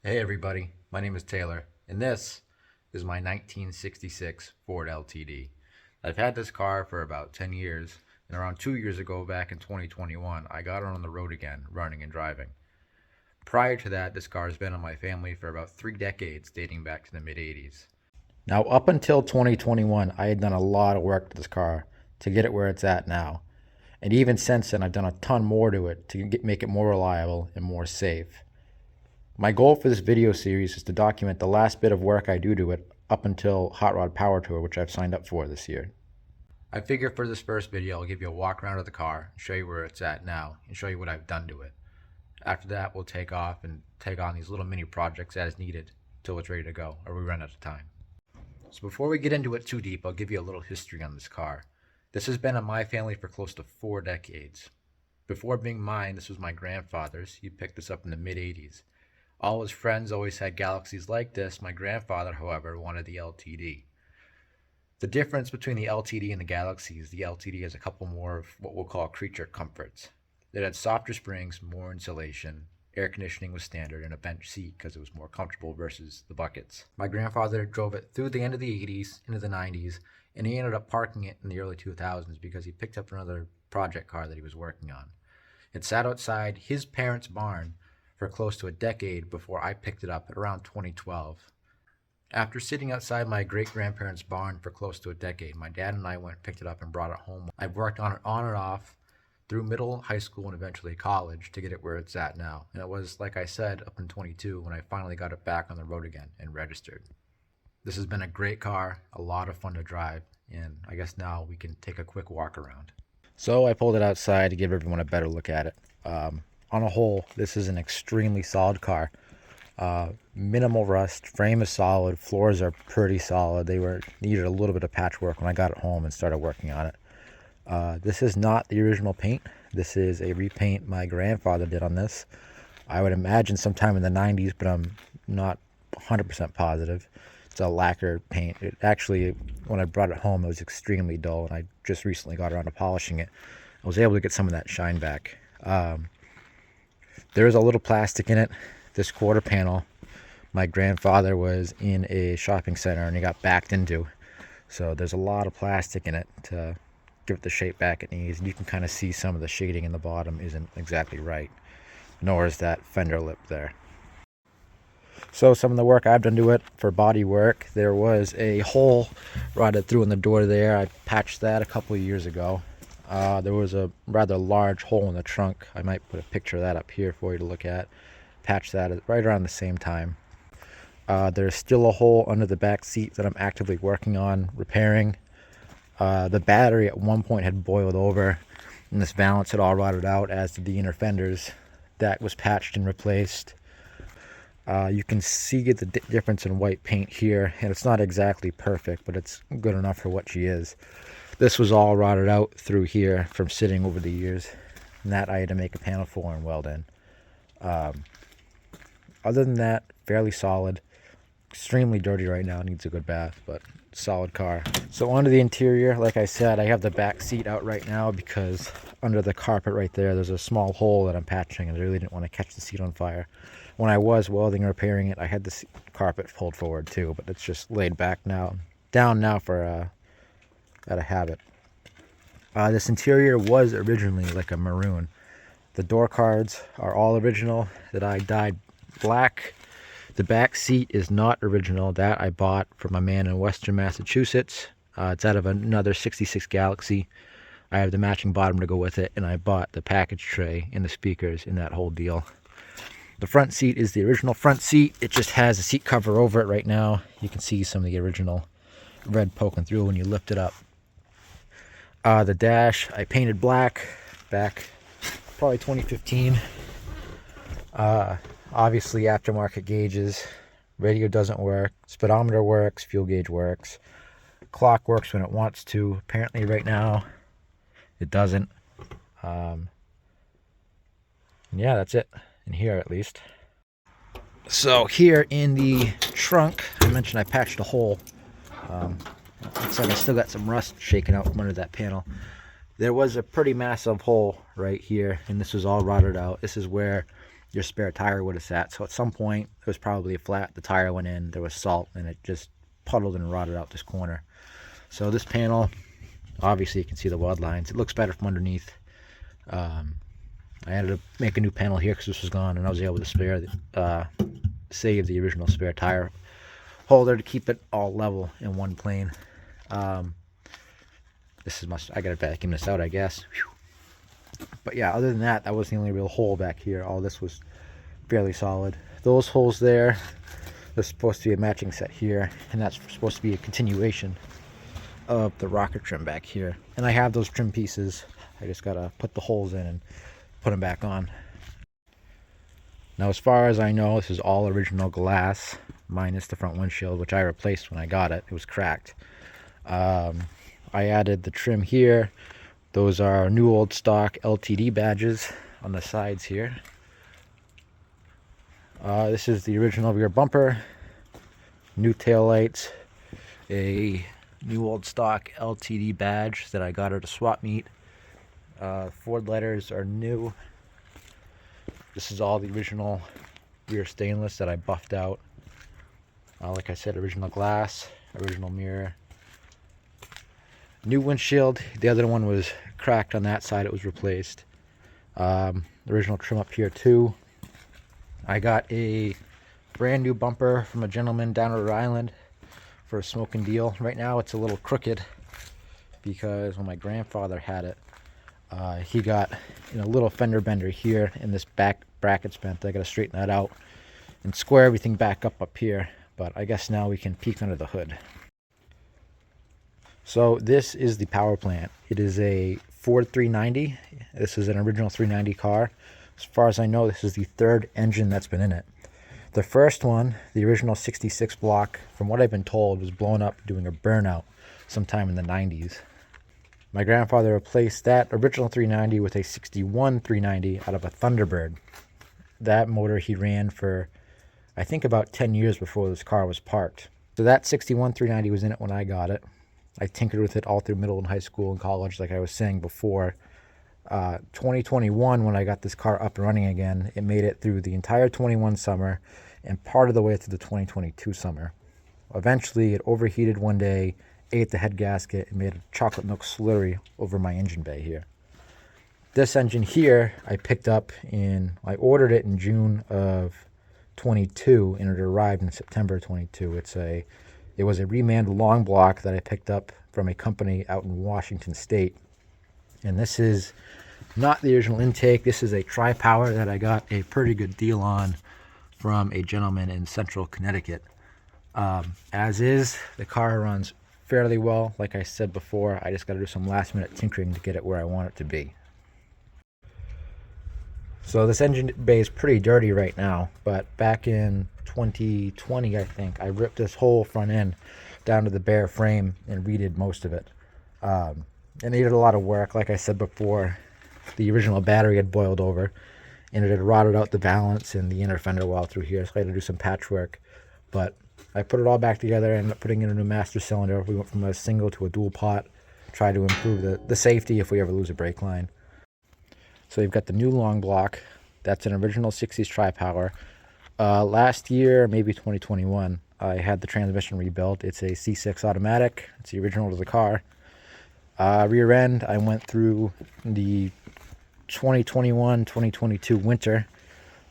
Hey everybody, my name is Taylor, and this is my 1966 Ford LTD. I've had this car for about 10 years, and around 2 years ago, back in 2021, I got it on the road again, running and driving. Prior to that, this car has been in my family for about 3 decades, dating back to the mid 80s. Now, up until 2021, I had done a lot of work to this car to get it where it's at now. And even since then, I've done a ton more to it to make it more reliable and more safe. My goal for this video series is to document the last bit of work I do to it up until Hot Rod PowerTour, which I've signed up for this year. I figure for this first video, I'll give you a walk around of the car, show you where it's at now, and show you what I've done to it. After that, we'll take off and take on these little mini projects as needed till it's ready to go, or we run out of time. So before we get into it too deep, I'll give you a little history on this car. This has been in my family for close to 4 decades. Before being mine, this was my grandfather's. He picked this up in the mid 80s. All his friends always had Galaxies like this. My grandfather, however, wanted the LTD. The difference between the LTD and the Galaxy is the LTD has a couple more of what we'll call creature comforts. It had softer springs, more insulation, air conditioning was standard, and a bench seat because it was more comfortable versus the buckets. My grandfather drove it through the end of the 80s, into the 90s, and he ended up parking it in the early 2000s because he picked up another project car that he was working on. It sat outside his parents' barn for close to a decade before I picked it up at around 2012. After sitting outside my great-grandparents' barn for close to a decade, my dad and I went and picked it up and brought it home. I've worked on it on and off through middle, high school, and eventually college to get it where it's at now. And it was, like I said, up in 22 when I finally got it back on the road again and registered. This has been a great car, a lot of fun to drive, and I guess now we can take a quick walk around. So I pulled it outside to give everyone a better look at it. On a whole, this is an extremely solid car. Minimal rust, frame is solid, floors are pretty solid. They needed a little bit of patchwork when I got it home and started working on it. This is not the original paint. This is a repaint my grandfather did on this. I would imagine sometime in the 90s, but I'm not 100% positive. It's a lacquer paint. It actually, when I brought it home, it was extremely dull, and I just recently got around to polishing it. I was able to get some of that shine back. There is a little plastic in it. This quarter panel, my grandfather was in a shopping center and he got backed into. So there's a lot of plastic in it to give it the shape back it needs. And you can kind of see some of the shading in the bottom isn't exactly right, nor is that fender lip there. So some of the work I've done to it for body work, there was a hole rotted through in the door there. I patched that a couple of years ago. There was a rather large hole in the trunk. I might put a picture of that up here for you to look at. Patched that right around the same time. There's still a hole under the back seat that I'm actively working on repairing. The battery at one point had boiled over, and this valance had all rotted out, as did the inner fenders. That was patched and replaced. You can see the difference in white paint here, and it's not exactly perfect, but it's good enough for what she is. This was all rotted out through here from sitting over the years, and that I had to make a panel for and weld in. Other than that, fairly solid. Extremely dirty right now, needs a good bath, but solid car. So onto the interior, like I said, I have the back seat out right now because under the carpet right there's a small hole that I'm patching, and I really didn't want to catch the seat on fire. When I was welding and repairing it, I had the carpet pulled forward too, but it's just laid back now, down now for out of habit. This interior was originally like a maroon. The door cards are all original that I dyed black. The back seat is not original. That I bought from a man in Western Massachusetts. It's out of another 66 Galaxy. I have the matching bottom to go with it, and I bought the package tray and the speakers in that whole deal. The front seat is the original front seat. It just has a seat cover over it right now. You can see some of the original red poking through when you lift it up. The dash I painted black back probably 2015. Obviously aftermarket gauges. Radio doesn't work. Speedometer works. Fuel gauge works. Clock works when it wants to. Apparently right now it doesn't. Yeah, that's it. In here at least. So here in the trunk, I mentioned I patched a hole. Looks like I still got some rust shaking out from under that panel. There was a pretty massive hole right here, and this was all rotted out. This is where your spare tire would have sat. So at some point, it was probably a flat. The tire went in, there was salt, and it just puddled and rotted out this corner. So this panel, obviously you can see the weld lines. It looks better from underneath. I ended up making a new panel here because this was gone, and I was able to save the original spare tire holder to keep it all level in one plane. This is I gotta vacuum this out, I guess. Whew. But yeah, other than that, that was the only real hole back here. All this was fairly solid. Those holes there, there's supposed to be a matching set here, and that's supposed to be a continuation of the rocker trim back here. And I have those trim pieces. I just gotta put the holes in and put them back on. Now, as far as I know, this is all original glass, minus the front windshield, which I replaced when I got it. It was cracked. I added the trim here. Those are new old stock LTD badges on the sides here. This is the original rear bumper, new tail lights, a new old stock LTD badge that I got at a swap meet. Ford letters are new. This is all the original rear stainless that I buffed out. Like I said, original glass, original mirror. New windshield. The other one was cracked on that side. It was replaced. Original trim up here too. I got a brand new bumper from a gentleman down at Rhode Island for a smoking deal. Right now it's a little crooked because when my grandfather had it, he got a little fender bender here, and this back bracket's bent. I got to straighten that out and square everything back up here. But I guess now we can peek under the hood. So this is the power plant. It is a Ford 390. This is an original 390 car. As far as I know, this is the third engine that's been in it. The first one, the original 66 block, from what I've been told, was blown up doing a burnout sometime in the 90s. My grandfather replaced that original 390 with a 61 390 out of a Thunderbird. That motor he ran for, I think, about 10 years before this car was parked. So that 61 390 was in it when I got it. I tinkered with it all through middle and high school and college, like I was saying before. 2021, when I got this car up and running again, it made it through the entire 21 summer and part of the way through the 2022 summer. Eventually, it overheated one day, ate the head gasket, and made a chocolate milk slurry over my engine bay here. This engine here, I picked up I ordered it in June of 22, and it arrived in September 22. It was a reman long block that I picked up from a company out in Washington State. And this is not the original intake. This is a tri-power that I got a pretty good deal on from a gentleman in central Connecticut. As is, the car runs fairly well. Like I said before, I just got to do some last minute tinkering to get it where I want it to be. So this engine bay is pretty dirty right now, but back in 2020, I think, I ripped this whole front end down to the bare frame and redid most of it. It needed a lot of work. Like I said before, the original battery had boiled over and it had rotted out the valance and the inner fender wall through here, so I had to do some patchwork. But I put it all back together, ended up putting in a new master cylinder. We went from a single to a dual pot, tried to improve the safety if we ever lose a brake line. So you've got the new long block. That's an original 60s tri-power. Last year, maybe 2021, I had the transmission rebuilt. It's a C6 automatic. It's the original to the car. Rear end, I went through the 2021-2022 winter.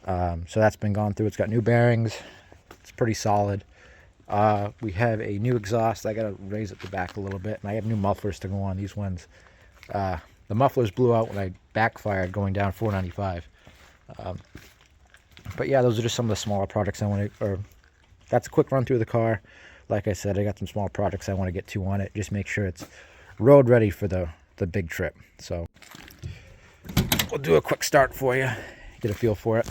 So that's been gone through. It's got new bearings. It's pretty solid. We have a new exhaust. I got to raise it the back a little bit. And I have new mufflers to go on. These ones, the mufflers blew out when I backfired going down 495. But yeah, those are just some of the smaller projects I want to, that's a quick run through the car. Like I said, I got some small projects I want to get to on it. Just make sure it's road ready for the big trip. So we'll do a quick start for you, get a feel for it.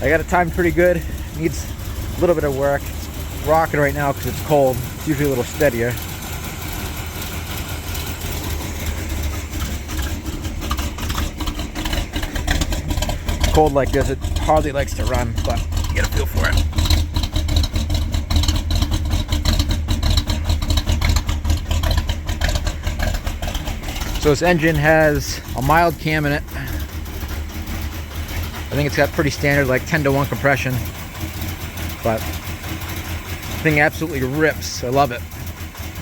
I got it timed pretty good. Needs a little bit of work. It's rocking right now because it's cold. It's usually a little steadier. Cold like this, it hardly likes to run, but you get a feel for it. So this engine has a mild cam in it. I think it's got pretty standard like 10-to-1 compression, but the thing absolutely rips. I love it.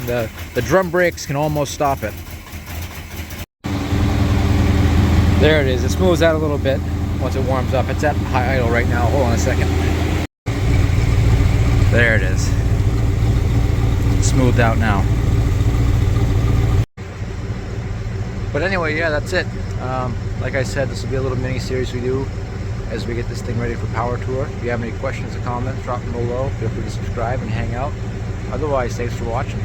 The drum brakes can almost stop it. There it is. It smooths out a little bit once it warms up. It's at high idle right now. Hold on a second. There it is. Smoothed out now. But anyway, yeah, that's it. Like I said, this will be a little mini series we do as we get this thing ready for PowerTour. If you have any questions or comments, drop them below. Feel free to subscribe and hang out. Otherwise, thanks for watching.